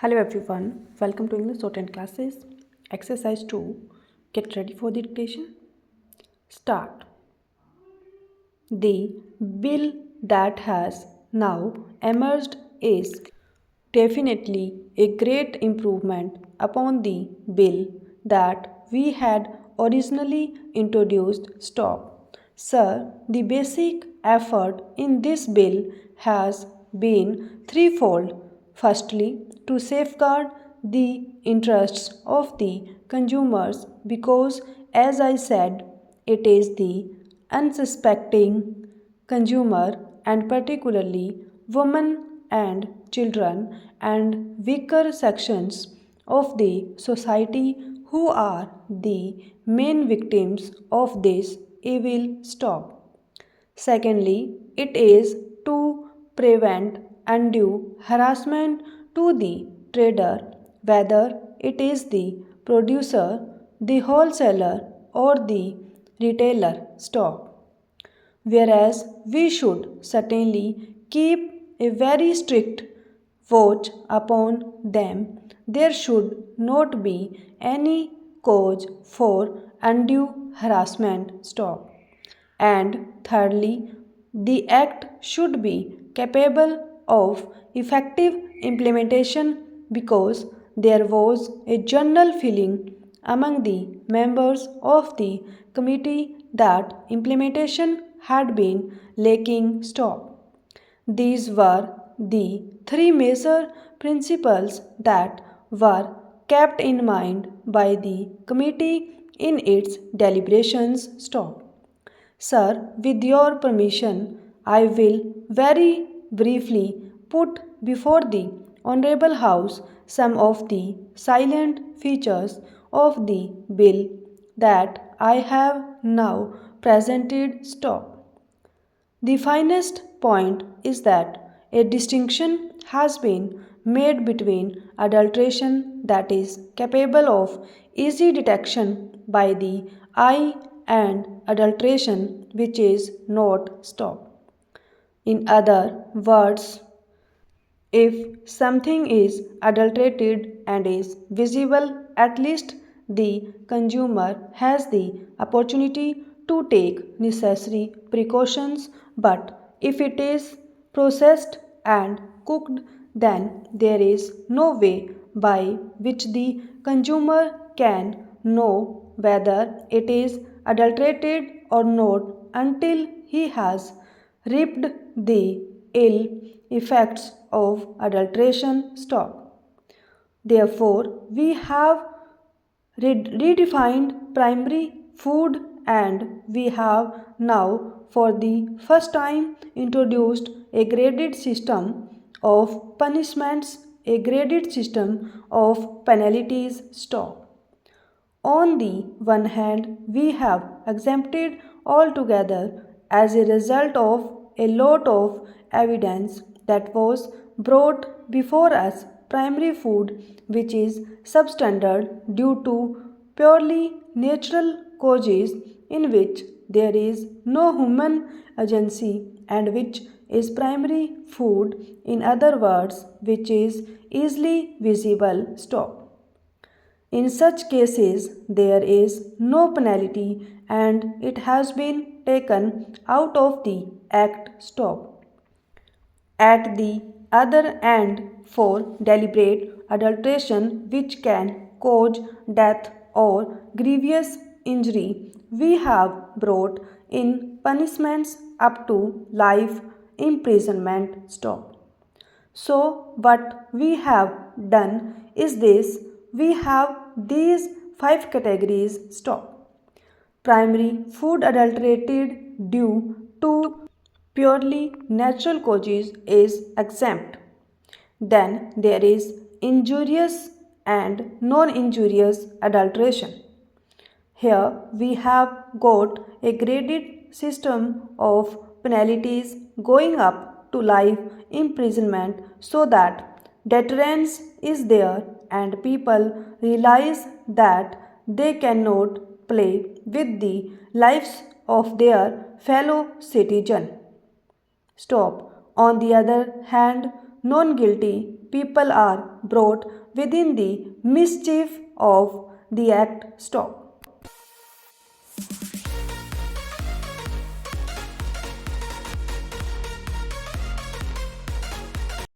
Hello everyone, welcome to English Shorthand classes. Exercise 2. Get ready for the dictation. Start. The bill that has now emerged is definitely a great improvement upon the bill that we had originally introduced. Stop. Sir, the basic effort in this bill has been threefold. Firstly, to safeguard the interests of the consumers because, as I said, it is the unsuspecting consumer and particularly women and children and weaker sections of the society who are the main victims of this evil. Stop. Secondly, it is to prevent undue harassment to the trader, whether it is the producer, the wholesaler, or the retailer. Stop. Whereas we should certainly keep a very strict watch upon them, there should not be any cause for undue harassment. Stop. And thirdly, the Act should be capable of effective implementation because there was a general feeling among the members of the committee that implementation had been lacking. Stop. These were the three major principles that were kept in mind by the committee in its deliberations. Stop. Sir, with your permission, I will very briefly put before the Honorable House some of the silent features of the bill that I have now presented. Stop. The finest point is that a distinction has been made between adulteration that is capable of easy detection by the eye and adulteration which is not. Stop. In other words, if something is adulterated and is visible, at least the consumer has the opportunity to take necessary precautions. But if it is processed and cooked, then there is no way by which the consumer can know whether it is adulterated or not until he has reaped the ill effects of adulteration. Stop. Therefore, we have redefined primary food and we have now for the first time introduced a graded system of punishments, a graded system of penalties. Stop. On the one hand, we have exempted altogether as a result of a lot of evidence that was brought before us primary food which is substandard due to purely natural causes in which there is no human agency and which is primary food, in other words, which is easily visible. Stop. In such cases, there is no penalty and it has been taken out of the Act. Stop. At the other end, for deliberate adulteration which can cause death or grievous injury, we have brought in punishments up to life imprisonment. Stop. So, what we have done is this: we have these five categories. Stop. Primary food adulterated due to purely natural causes is exempt. Then there is injurious and non injurious adulteration. Here we have got a graded system of penalties going up to life imprisonment so that deterrence is there and people realize that they cannot play with the lives of their fellow citizen. Stop. On the other hand, non guilty people are brought within the mischief of the act stop.